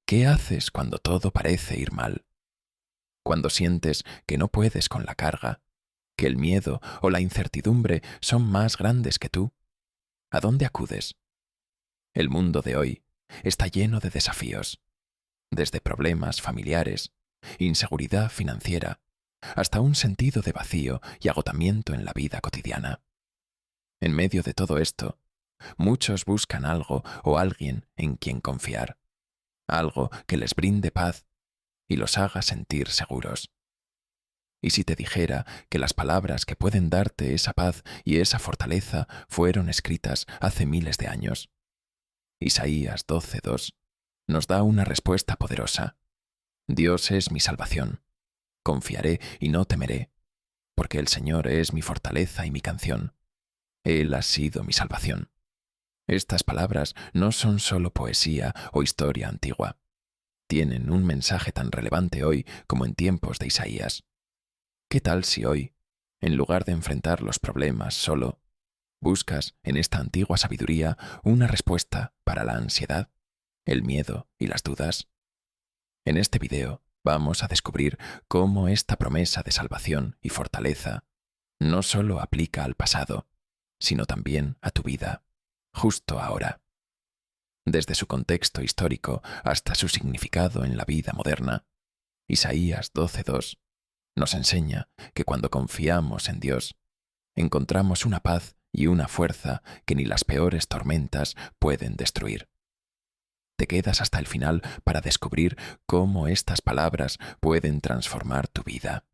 ¿Qué haces cuando todo parece ir mal? Cuando sientes que no puedes con la carga, que el miedo o la incertidumbre son más grandes que tú. ¿A dónde acudes? El mundo de hoy está lleno de desafíos, desde problemas familiares, inseguridad financiera, hasta un sentido de vacío y agotamiento en la vida cotidiana. En medio de todo esto, muchos buscan algo o alguien en quien confiar, algo que les brinde paz y los haga sentir seguros. ¿Y si te dijera que las palabras que pueden darte esa paz y esa fortaleza fueron escritas hace miles de años? Isaías 12:2 nos da una respuesta poderosa. Dios es mi salvación. Confiaré y no temeré, porque el Señor es mi fortaleza y mi canción. Él ha sido mi salvación. Estas palabras no son solo poesía o historia antigua. Tienen un mensaje tan relevante hoy como en tiempos de Isaías. ¿Qué tal si hoy, en lugar de enfrentar los problemas solo, buscas en esta antigua sabiduría una respuesta para la ansiedad, el miedo y las dudas? En este video vamos a descubrir cómo esta promesa de salvación y fortaleza no solo aplica al pasado, sino también a tu vida, justo ahora. Desde su contexto histórico hasta su significado en la vida moderna, Isaías 12:2 nos enseña que cuando confiamos en Dios, encontramos una paz y una fuerza que ni las peores tormentas pueden destruir. Te quedas hasta el final para descubrir cómo estas palabras pueden transformar tu vida.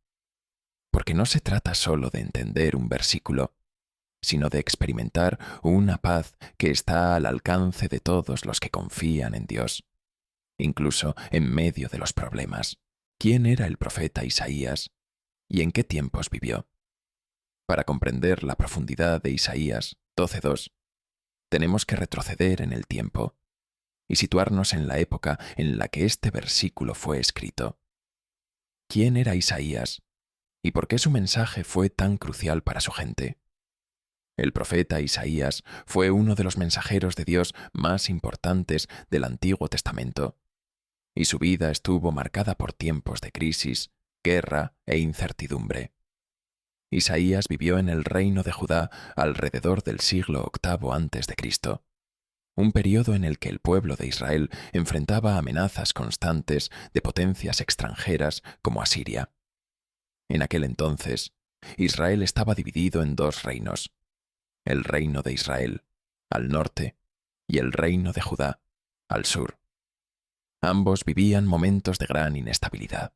Porque no se trata solo de entender un versículo, sino de experimentar una paz que está al alcance de todos los que confían en Dios, incluso en medio de los problemas. ¿Quién era el profeta Isaías y en qué tiempos vivió? Para comprender la profundidad de Isaías 12:2, tenemos que retroceder en el tiempo y situarnos en la época en la que este versículo fue escrito. ¿Quién era Isaías y por qué su mensaje fue tan crucial para su gente? El profeta Isaías fue uno de los mensajeros de Dios más importantes del Antiguo Testamento, y su vida estuvo marcada por tiempos de crisis, guerra e incertidumbre. Isaías vivió en el reino de Judá alrededor del siglo VIII a.C., un periodo en el que el pueblo de Israel enfrentaba amenazas constantes de potencias extranjeras como Asiria. En aquel entonces, Israel estaba dividido en dos reinos: el reino de Israel, al norte, y el reino de Judá, al sur. Ambos vivían momentos de gran inestabilidad.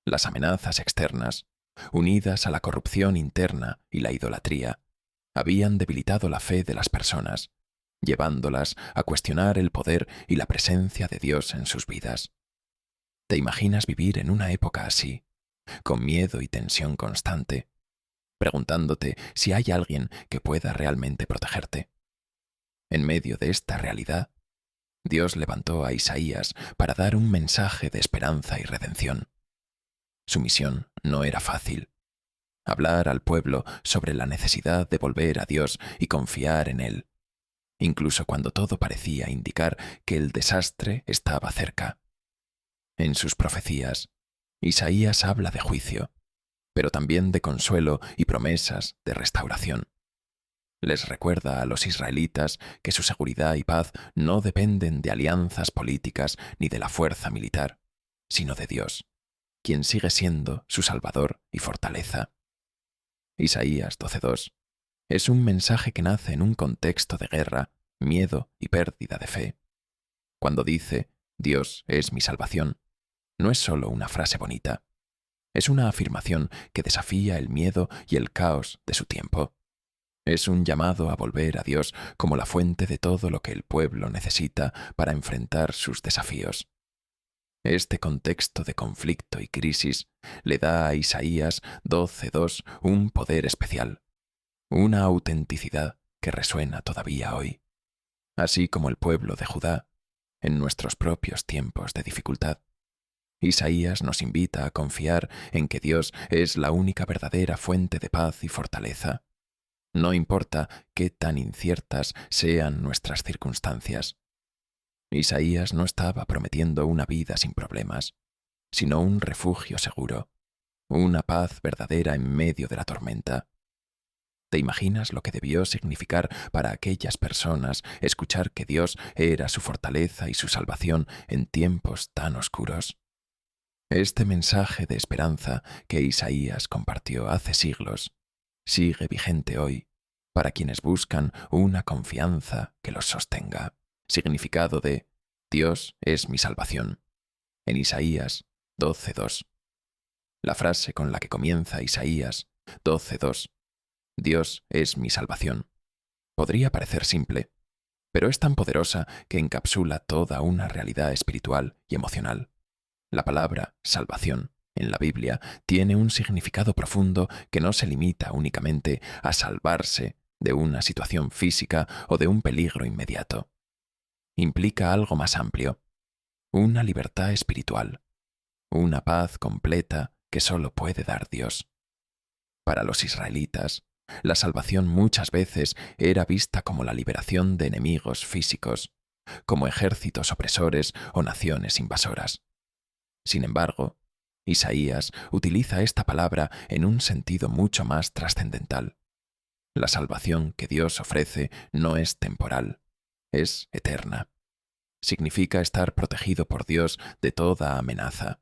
Las amenazas externas, unidas a la corrupción interna y la idolatría, habían debilitado la fe de las personas, llevándolas a cuestionar el poder y la presencia de Dios en sus vidas. ¿Te imaginas vivir en una época así, con miedo y tensión constante, preguntándote si hay alguien que pueda realmente protegerte? En medio de esta realidad, Dios levantó a Isaías para dar un mensaje de esperanza y redención. Su misión no era fácil: hablar al pueblo sobre la necesidad de volver a Dios y confiar en Él, incluso cuando todo parecía indicar que el desastre estaba cerca. En sus profecías, Isaías habla de juicio, pero también de consuelo y promesas de restauración. Les recuerda a los israelitas que su seguridad y paz no dependen de alianzas políticas ni de la fuerza militar, sino de Dios, quien sigue siendo su Salvador y fortaleza. Isaías 12:2 es un mensaje que nace en un contexto de guerra, miedo y pérdida de fe. Cuando dice «Dios es mi salvación», no es solo una frase bonita, es una afirmación que desafía el miedo y el caos de su tiempo. Es un llamado a volver a Dios como la fuente de todo lo que el pueblo necesita para enfrentar sus desafíos. Este contexto de conflicto y crisis le da a Isaías 12:2 un poder especial, una autenticidad que resuena todavía hoy, así como el pueblo de Judá, en nuestros propios tiempos de dificultad. Isaías nos invita a confiar en que Dios es la única verdadera fuente de paz y fortaleza. No importa qué tan inciertas sean nuestras circunstancias. Isaías no estaba prometiendo una vida sin problemas, sino un refugio seguro, una paz verdadera en medio de la tormenta. ¿Te imaginas lo que debió significar para aquellas personas escuchar que Dios era su fortaleza y su salvación en tiempos tan oscuros? Este mensaje de esperanza que Isaías compartió hace siglos sigue vigente hoy para quienes buscan una confianza que los sostenga. Significado de Dios es mi salvación. En Isaías 12:2. La frase con la que comienza Isaías 12:2, Dios es mi salvación, podría parecer simple, pero es tan poderosa que encapsula toda una realidad espiritual y emocional. La palabra salvación en la Biblia tiene un significado profundo que no se limita únicamente a salvarse de una situación física o de un peligro inmediato. Implica algo más amplio, una libertad espiritual, una paz completa que solo puede dar Dios. Para los israelitas, la salvación muchas veces era vista como la liberación de enemigos físicos, como ejércitos opresores o naciones invasoras. Sin embargo, Isaías utiliza esta palabra en un sentido mucho más trascendental. La salvación que Dios ofrece no es temporal, es eterna. Significa estar protegido por Dios de toda amenaza,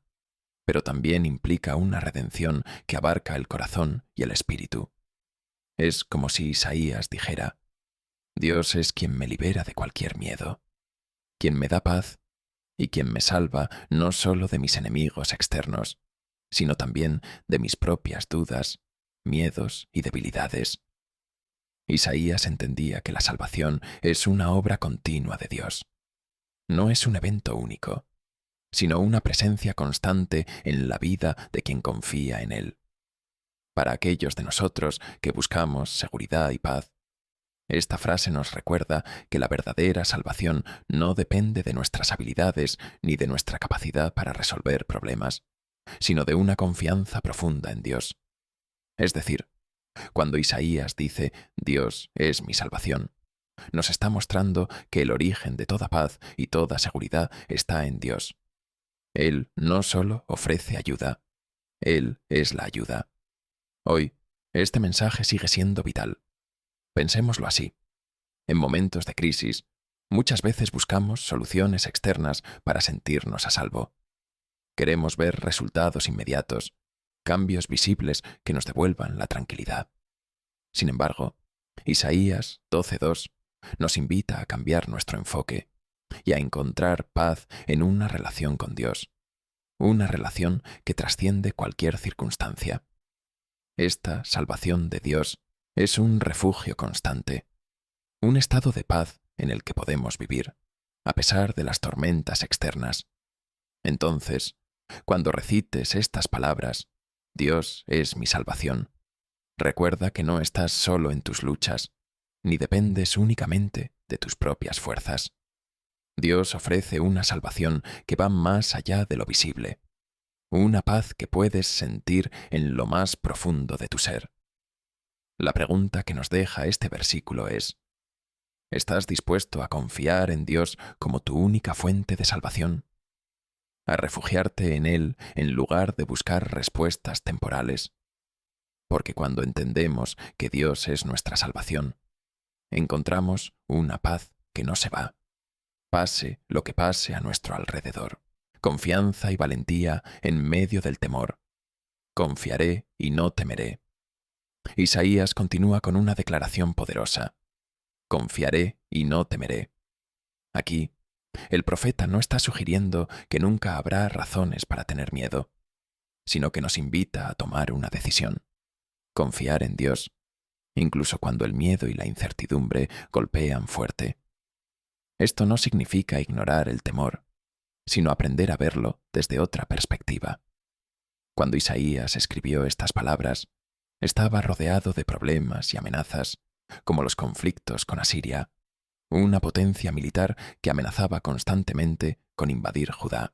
pero también implica una redención que abarca el corazón y el espíritu. Es como si Isaías dijera, Dios es quien me libera de cualquier miedo, quien me da paz y quien me salva no solo de mis enemigos externos, sino también de mis propias dudas, miedos y debilidades. Isaías entendía que la salvación es una obra continua de Dios. No es un evento único, sino una presencia constante en la vida de quien confía en Él. Para aquellos de nosotros que buscamos seguridad y paz, esta frase nos recuerda que la verdadera salvación no depende de nuestras habilidades ni de nuestra capacidad para resolver problemas, sino de una confianza profunda en Dios. Es decir, cuando Isaías dice Dios es mi salvación, nos está mostrando que el origen de toda paz y toda seguridad está en Dios. Él no solo ofrece ayuda, Él es la ayuda. Hoy, este mensaje sigue siendo vital. Pensémoslo así. En momentos de crisis, muchas veces buscamos soluciones externas para sentirnos a salvo. Queremos ver resultados inmediatos, cambios visibles que nos devuelvan la tranquilidad. Sin embargo, Isaías 12:2 nos invita a cambiar nuestro enfoque y a encontrar paz en una relación con Dios, una relación que trasciende cualquier circunstancia. Esta salvación de Dios es un refugio constante, un estado de paz en el que podemos vivir, a pesar de las tormentas externas. Entonces, cuando recites estas palabras, Dios es mi salvación, recuerda que no estás solo en tus luchas, ni dependes únicamente de tus propias fuerzas. Dios ofrece una salvación que va más allá de lo visible, una paz que puedes sentir en lo más profundo de tu ser. La pregunta que nos deja este versículo es, ¿estás dispuesto a confiar en Dios como tu única fuente de salvación? A refugiarte en Él en lugar de buscar respuestas temporales. Porque cuando entendemos que Dios es nuestra salvación, encontramos una paz que no se va, pase lo que pase a nuestro alrededor. Confianza y valentía en medio del temor. Confiaré y no temeré. Isaías continúa con una declaración poderosa. Confiaré y no temeré. Aquí, el profeta no está sugiriendo que nunca habrá razones para tener miedo, sino que nos invita a tomar una decisión. Confiar en Dios, incluso cuando el miedo y la incertidumbre golpean fuerte. Esto no significa ignorar el temor, sino aprender a verlo desde otra perspectiva. Cuando Isaías escribió estas palabras, estaba rodeado de problemas y amenazas, como los conflictos con Asiria, una potencia militar que amenazaba constantemente con invadir Judá.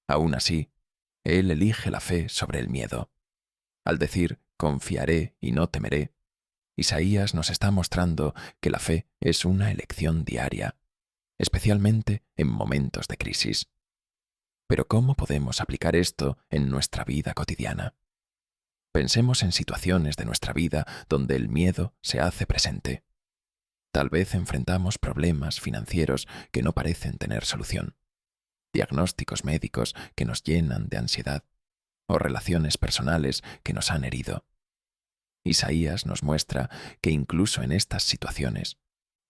Aún así, él elige la fe sobre el miedo. Al decir confiaré y no temeré, Isaías nos está mostrando que la fe es una elección diaria, especialmente en momentos de crisis. Pero ¿cómo podemos aplicar esto en nuestra vida cotidiana? Pensemos en situaciones de nuestra vida donde el miedo se hace presente. Tal vez enfrentamos problemas financieros que no parecen tener solución, diagnósticos médicos que nos llenan de ansiedad o relaciones personales que nos han herido. Isaías nos muestra que incluso en estas situaciones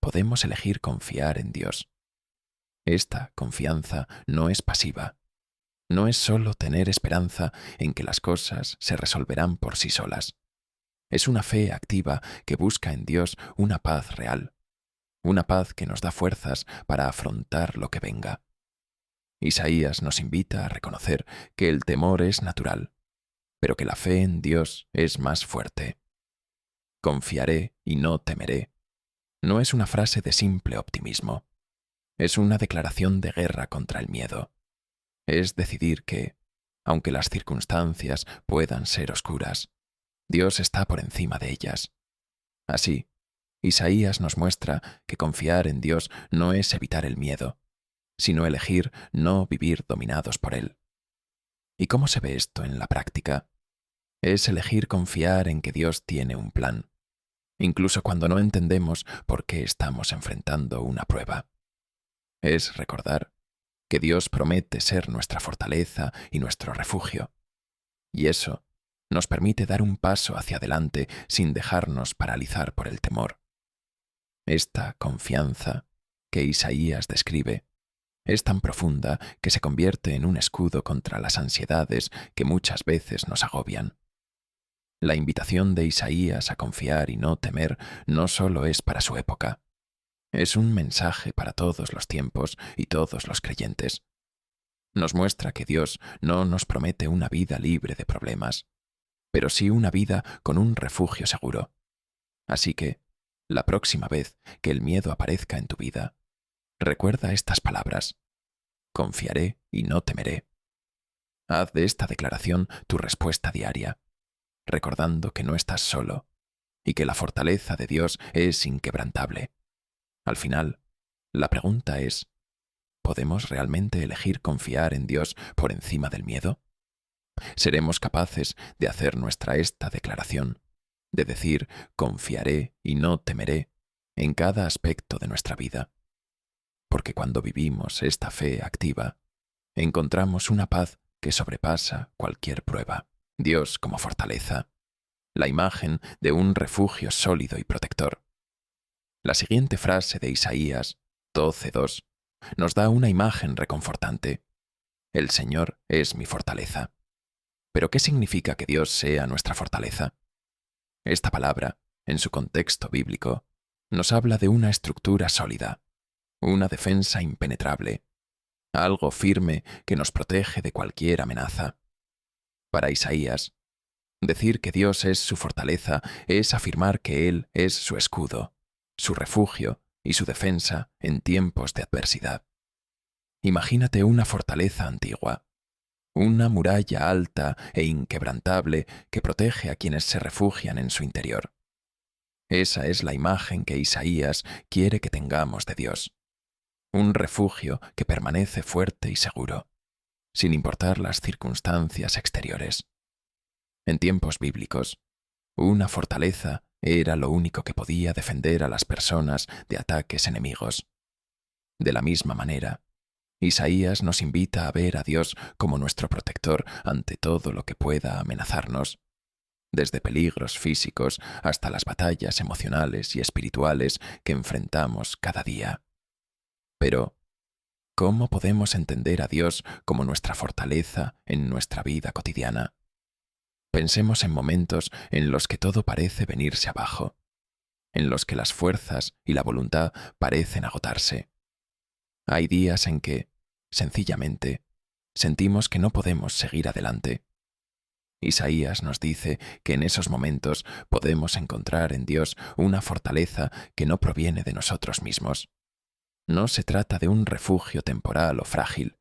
podemos elegir confiar en Dios. Esta confianza no es pasiva. No es solo tener esperanza en que las cosas se resolverán por sí solas. Es una fe activa que busca en Dios una paz real, una paz que nos da fuerzas para afrontar lo que venga. Isaías nos invita a reconocer que el temor es natural, pero que la fe en Dios es más fuerte. Confiaré y no temeré. No es una frase de simple optimismo. Es una declaración de guerra contra el miedo. Es decidir que, aunque las circunstancias puedan ser oscuras, Dios está por encima de ellas. Así, Isaías nos muestra que confiar en Dios no es evitar el miedo, sino elegir no vivir dominados por él. ¿Y cómo se ve esto en la práctica? Es elegir confiar en que Dios tiene un plan, incluso cuando no entendemos por qué estamos enfrentando una prueba. Es recordar que Dios promete ser nuestra fortaleza y nuestro refugio, y eso nos permite dar un paso hacia adelante sin dejarnos paralizar por el temor. Esta confianza que Isaías describe es tan profunda que se convierte en un escudo contra las ansiedades que muchas veces nos agobian. La invitación de Isaías a confiar y no temer no solo es para su época, es un mensaje para todos los tiempos y todos los creyentes. Nos muestra que Dios no nos promete una vida libre de problemas, pero sí una vida con un refugio seguro. Así que, la próxima vez que el miedo aparezca en tu vida, recuerda estas palabras: confiaré y no temeré. Haz de esta declaración tu respuesta diaria, recordando que no estás solo y que la fortaleza de Dios es inquebrantable. Al final, la pregunta es: ¿podemos realmente elegir confiar en Dios por encima del miedo? ¿Seremos capaces de hacer nuestra esta declaración, de decir confiaré y no temeré en cada aspecto de nuestra vida? Porque cuando vivimos esta fe activa, encontramos una paz que sobrepasa cualquier prueba. Dios como fortaleza, la imagen de un refugio sólido y protector. La siguiente frase de Isaías 12:2 nos da una imagen reconfortante. El Señor es mi fortaleza. ¿Pero qué significa que Dios sea nuestra fortaleza? Esta palabra, en su contexto bíblico, nos habla de una estructura sólida, una defensa impenetrable, algo firme que nos protege de cualquier amenaza. Para Isaías, decir que Dios es su fortaleza es afirmar que Él es su escudo, su refugio y su defensa en tiempos de adversidad. Imagínate una fortaleza antigua, una muralla alta e inquebrantable que protege a quienes se refugian en su interior. Esa es la imagen que Isaías quiere que tengamos de Dios. Un refugio que permanece fuerte y seguro, sin importar las circunstancias exteriores. En tiempos bíblicos, una fortaleza era lo único que podía defender a las personas de ataques enemigos. De la misma manera, Isaías nos invita a ver a Dios como nuestro protector ante todo lo que pueda amenazarnos, desde peligros físicos hasta las batallas emocionales y espirituales que enfrentamos cada día. Pero, ¿cómo podemos entender a Dios como nuestra fortaleza en nuestra vida cotidiana? Pensemos en momentos en los que todo parece venirse abajo, en los que las fuerzas y la voluntad parecen agotarse. Hay días en que, sencillamente, sentimos que no podemos seguir adelante. Isaías nos dice que en esos momentos podemos encontrar en Dios una fortaleza que no proviene de nosotros mismos. No se trata de un refugio temporal o frágil,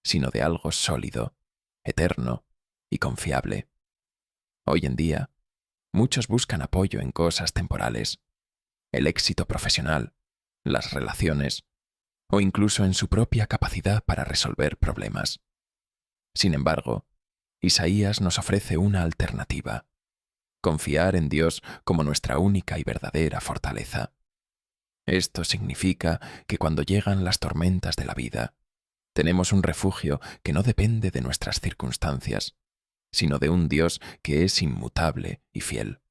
sino de algo sólido, eterno y confiable. Hoy en día, muchos buscan apoyo en cosas temporales, el éxito profesional, las relaciones, o incluso en su propia capacidad para resolver problemas. Sin embargo, Isaías nos ofrece una alternativa: confiar en Dios como nuestra única y verdadera fortaleza. Esto significa que cuando llegan las tormentas de la vida, tenemos un refugio que no depende de nuestras circunstancias, sino de un Dios que es inmutable y fiel.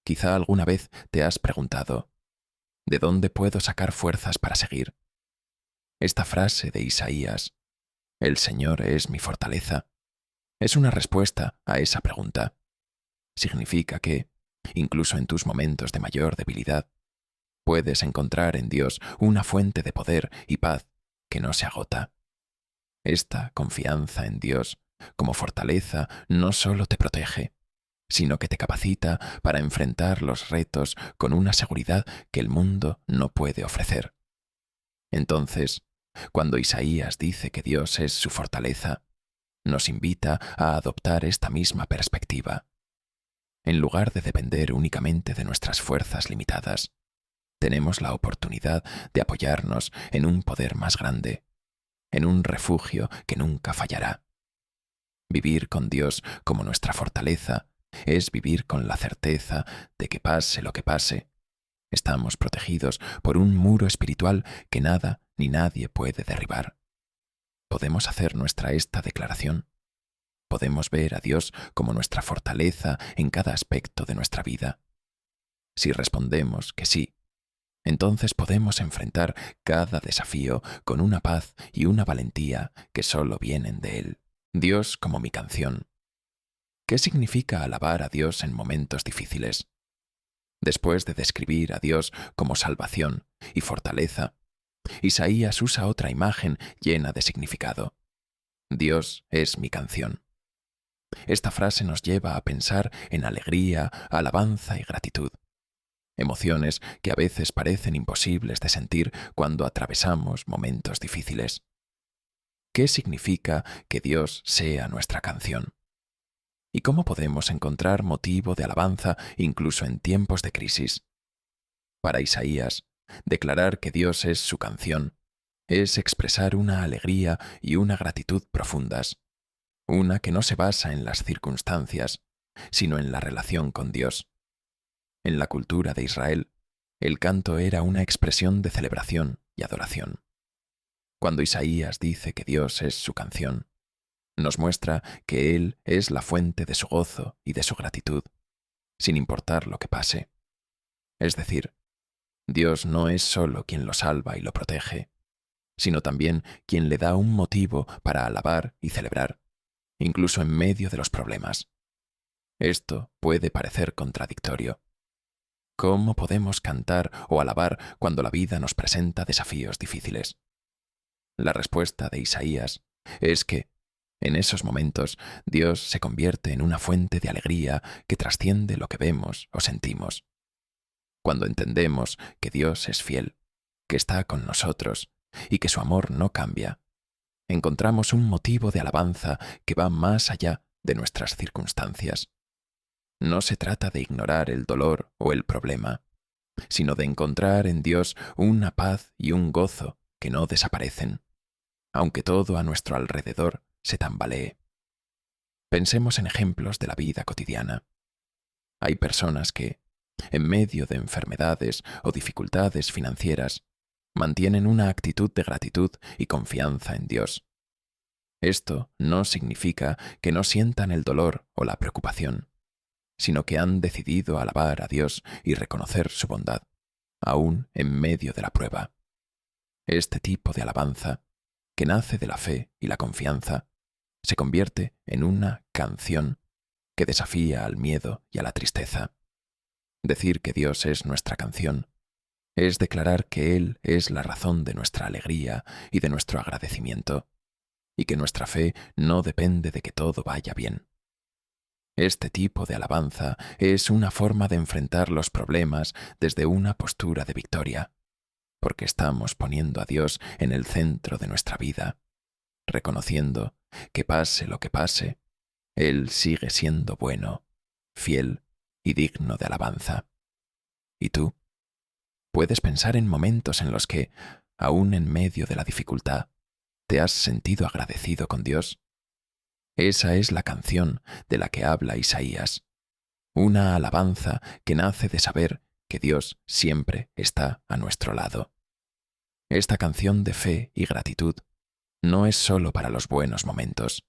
Quizá alguna vez te has preguntado: ¿de dónde puedo sacar fuerzas para seguir? Esta frase de Isaías, "El Señor es mi fortaleza", es una respuesta a esa pregunta. Significa que, incluso en tus momentos de mayor debilidad, puedes encontrar en Dios una fuente de poder y paz que no se agota. Esta confianza en Dios como fortaleza no solo te protege, sino que te capacita para enfrentar los retos con una seguridad que el mundo no puede ofrecer. Entonces, cuando Isaías dice que Dios es su fortaleza, nos invita a adoptar esta misma perspectiva. En lugar de depender únicamente de nuestras fuerzas limitadas, tenemos la oportunidad de apoyarnos en un poder más grande, en un refugio que nunca fallará. Vivir con Dios como nuestra fortaleza es vivir con la certeza de que pase lo que pase, estamos protegidos por un muro espiritual que nada ni nadie puede derribar. ¿Podemos hacer nuestra esta declaración? ¿Podemos ver a Dios como nuestra fortaleza en cada aspecto de nuestra vida? Si respondemos que sí, entonces podemos enfrentar cada desafío con una paz y una valentía que solo vienen de Él. Dios como mi canción. ¿Qué significa alabar a Dios en momentos difíciles? Después de describir a Dios como salvación y fortaleza, Isaías usa otra imagen llena de significado. Dios es mi canción. Esta frase nos lleva a pensar en alegría, alabanza y gratitud, emociones que a veces parecen imposibles de sentir cuando atravesamos momentos difíciles. ¿Qué significa que Dios sea nuestra canción? ¿Y cómo podemos encontrar motivo de alabanza incluso en tiempos de crisis? Para Isaías, declarar que Dios es su canción es expresar una alegría y una gratitud profundas, una que no se basa en las circunstancias, sino en la relación con Dios. En la cultura de Israel, el canto era una expresión de celebración y adoración. Cuando Isaías dice que Dios es su canción, nos muestra que Él es la fuente de su gozo y de su gratitud, sin importar lo que pase. Es decir, Dios no es solo quien lo salva y lo protege, sino también quien le da un motivo para alabar y celebrar, incluso en medio de los problemas. Esto puede parecer contradictorio. ¿Cómo podemos cantar o alabar cuando la vida nos presenta desafíos difíciles? La respuesta de Isaías es que, en esos momentos, Dios se convierte en una fuente de alegría que trasciende lo que vemos o sentimos. Cuando entendemos que Dios es fiel, que está con nosotros y que su amor no cambia, encontramos un motivo de alabanza que va más allá de nuestras circunstancias. No se trata de ignorar el dolor o el problema, sino de encontrar en Dios una paz y un gozo que no desaparecen, aunque todo a nuestro alrededor se tambalee. Pensemos en ejemplos de la vida cotidiana. Hay personas que, en medio de enfermedades o dificultades financieras, mantienen una actitud de gratitud y confianza en Dios. Esto no significa que no sientan el dolor o la preocupación, sino que han decidido alabar a Dios y reconocer su bondad, aún en medio de la prueba. Este tipo de alabanza, que nace de la fe y la confianza, se convierte en una canción que desafía al miedo y a la tristeza. Decir que Dios es nuestra canción es declarar que Él es la razón de nuestra alegría y de nuestro agradecimiento, y que nuestra fe no depende de que todo vaya bien. Este tipo de alabanza es una forma de enfrentar los problemas desde una postura de victoria, porque estamos poniendo a Dios en el centro de nuestra vida, reconociendo que pase lo que pase, Él sigue siendo bueno, fiel y digno de alabanza. ¿Y tú? Puedes pensar en momentos en los que, aún en medio de la dificultad, ¿te has sentido agradecido con Dios? Esa es la canción de la que habla Isaías, una alabanza que nace de saber que Dios siempre está a nuestro lado. Esta canción de fe y gratitud no es solo para los buenos momentos.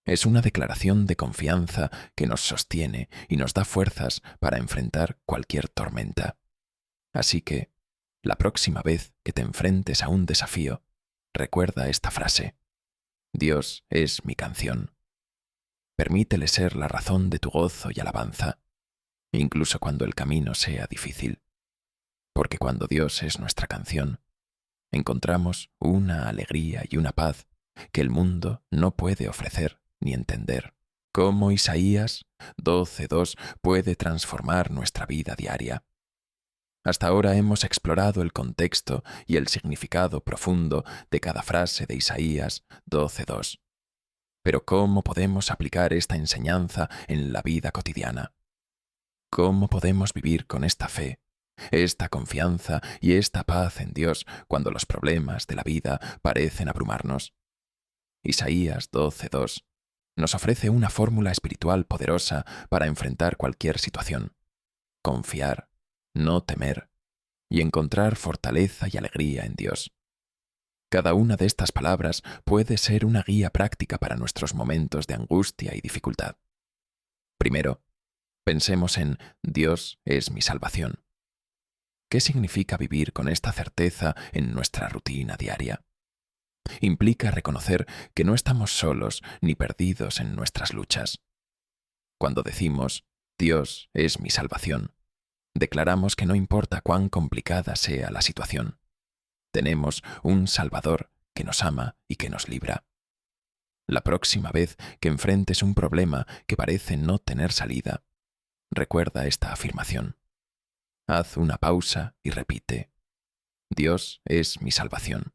Es una declaración de confianza que nos sostiene y nos da fuerzas para enfrentar cualquier tormenta. Así que, la próxima vez que te enfrentes a un desafío, recuerda esta frase: Dios es mi canción. Permítele ser la razón de tu gozo y alabanza, incluso cuando el camino sea difícil. Porque cuando Dios es nuestra canción, encontramos una alegría y una paz que el mundo no puede ofrecer ni entender. Cómo Isaías 12:2 puede transformar nuestra vida diaria. Hasta ahora hemos explorado el contexto y el significado profundo de cada frase de Isaías 12:2. Pero ¿cómo podemos aplicar esta enseñanza en la vida cotidiana? ¿Cómo podemos vivir con esta fe, esta confianza y esta paz en Dios cuando los problemas de la vida parecen abrumarnos? Isaías 12:2 nos ofrece una fórmula espiritual poderosa para enfrentar cualquier situación: confiar, no temer, y encontrar fortaleza y alegría en Dios. Cada una de estas palabras puede ser una guía práctica para nuestros momentos de angustia y dificultad. Primero, pensemos en Dios es mi salvación. ¿Qué significa vivir con esta certeza en nuestra rutina diaria? Implica reconocer que no estamos solos ni perdidos en nuestras luchas. Cuando decimos Dios es mi salvación, declaramos que no importa cuán complicada sea la situación, tenemos un Salvador que nos ama y que nos libra. La próxima vez que enfrentes un problema que parece no tener salida, recuerda esta afirmación. Haz una pausa y repite: Dios es mi salvación.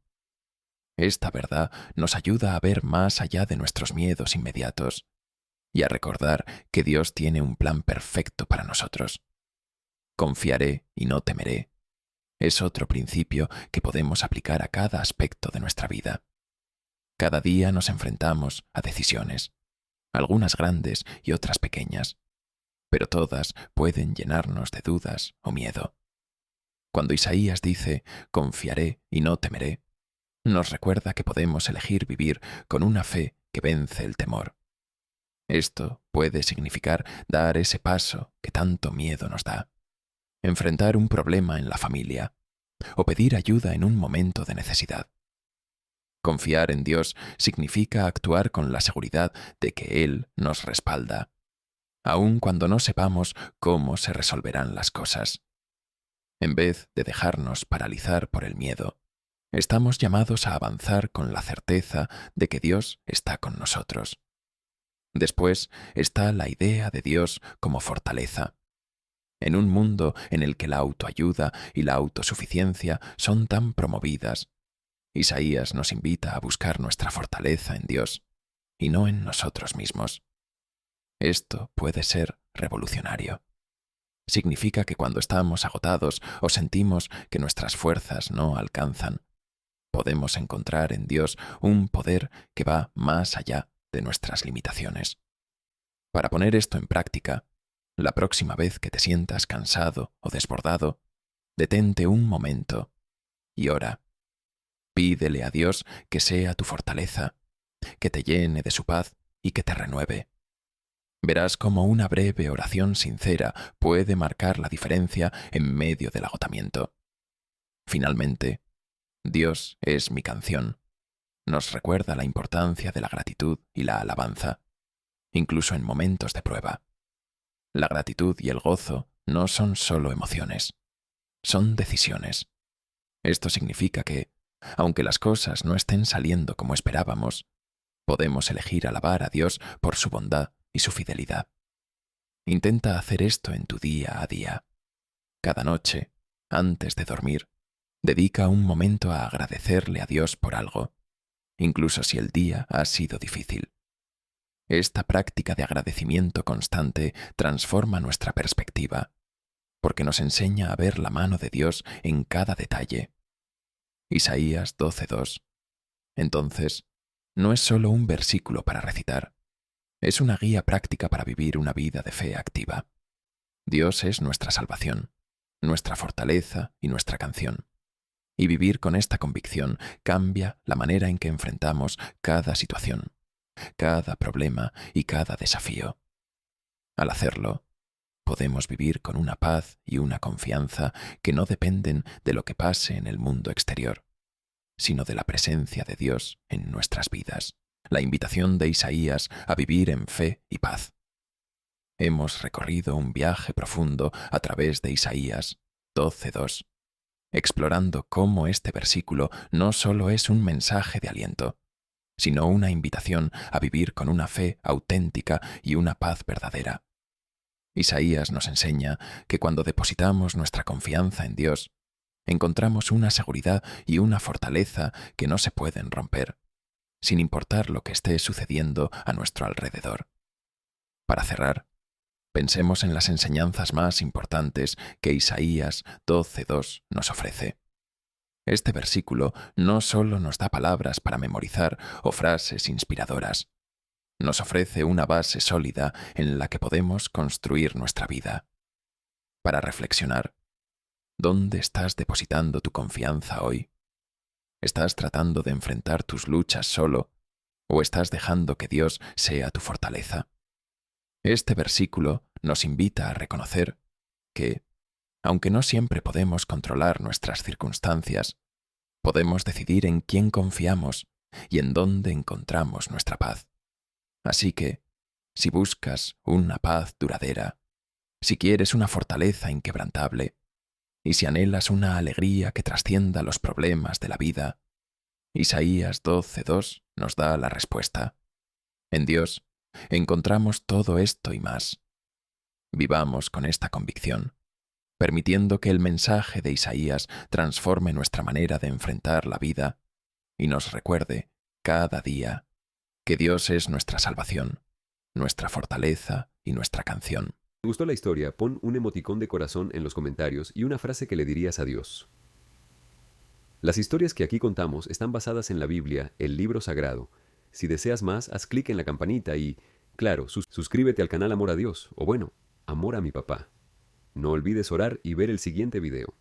Esta verdad nos ayuda a ver más allá de nuestros miedos inmediatos y a recordar que Dios tiene un plan perfecto para nosotros. Confiaré y no temeré es otro principio que podemos aplicar a cada aspecto de nuestra vida. Cada día nos enfrentamos a decisiones, algunas grandes y otras pequeñas, pero todas pueden llenarnos de dudas o miedo. Cuando Isaías dice, confiaré y no temeré, nos recuerda que podemos elegir vivir con una fe que vence el temor. Esto puede significar dar ese paso que tanto miedo nos da, enfrentar un problema en la familia o pedir ayuda en un momento de necesidad. Confiar en Dios significa actuar con la seguridad de que Él nos respalda, aun cuando no sepamos cómo se resolverán las cosas. En vez de dejarnos paralizar por el miedo, estamos llamados a avanzar con la certeza de que Dios está con nosotros. Después está la idea de Dios como fortaleza. En un mundo en el que la autoayuda y la autosuficiencia son tan promovidas, Isaías nos invita a buscar nuestra fortaleza en Dios y no en nosotros mismos. Esto puede ser revolucionario. Significa que cuando estamos agotados o sentimos que nuestras fuerzas no alcanzan, podemos encontrar en Dios un poder que va más allá de nuestras limitaciones. Para poner esto en práctica, la próxima vez que te sientas cansado o desbordado, detente un momento y ora. Pídele a Dios que sea tu fortaleza, que te llene de su paz y que te renueve. Verás cómo una breve oración sincera puede marcar la diferencia en medio del agotamiento. Finalmente, Dios es mi canción. Nos recuerda la importancia de la gratitud y la alabanza, incluso en momentos de prueba. La gratitud y el gozo no son solo emociones, son decisiones. Esto significa que, aunque las cosas no estén saliendo como esperábamos, podemos elegir alabar a Dios por su bondad y su fidelidad. Intenta hacer esto en tu día a día. Cada noche, antes de dormir, dedica un momento a agradecerle a Dios por algo, incluso si el día ha sido difícil. Esta práctica de agradecimiento constante transforma nuestra perspectiva, porque nos enseña a ver la mano de Dios en cada detalle. Isaías 12:2. Entonces, no es solo un versículo para recitar, es una guía práctica para vivir una vida de fe activa. Dios es nuestra salvación, nuestra fortaleza y nuestra canción. Y vivir con esta convicción cambia la manera en que enfrentamos cada situación, cada problema y cada desafío. Al hacerlo, podemos vivir con una paz y una confianza que no dependen de lo que pase en el mundo exterior, sino de la presencia de Dios en nuestras vidas, la invitación de Isaías a vivir en fe y paz. Hemos recorrido un viaje profundo a través de Isaías 12:2, explorando cómo este versículo no solo es un mensaje de aliento, sino una invitación a vivir con una fe auténtica y una paz verdadera. Isaías nos enseña que cuando depositamos nuestra confianza en Dios, encontramos una seguridad y una fortaleza que no se pueden romper, sin importar lo que esté sucediendo a nuestro alrededor. Para cerrar, pensemos en las enseñanzas más importantes que Isaías 12:2 nos ofrece. Este versículo no solo nos da palabras para memorizar o frases inspiradoras, nos ofrece una base sólida en la que podemos construir nuestra vida. Para reflexionar, ¿dónde estás depositando tu confianza hoy? ¿Estás tratando de enfrentar tus luchas solo o estás dejando que Dios sea tu fortaleza? Este versículo nos invita a reconocer que, aunque no siempre podemos controlar nuestras circunstancias, podemos decidir en quién confiamos y en dónde encontramos nuestra paz. Así que, si buscas una paz duradera, si quieres una fortaleza inquebrantable, y si anhelas una alegría que trascienda los problemas de la vida, Isaías 12:2 nos da la respuesta. En Dios encontramos todo esto y más. Vivamos con esta convicción, permitiendo que el mensaje de Isaías transforme nuestra manera de enfrentar la vida y nos recuerde cada día que Dios es nuestra salvación, nuestra fortaleza y nuestra canción. ¿Te gustó la historia? Pon un emoticón de corazón en los comentarios y una frase que le dirías a Dios. Las historias que aquí contamos están basadas en la Biblia, el libro sagrado. Si deseas más, haz clic en la campanita y, claro, suscríbete al canal Amor a Dios, o bueno, Amor a mi papá. No olvides orar y ver el siguiente video.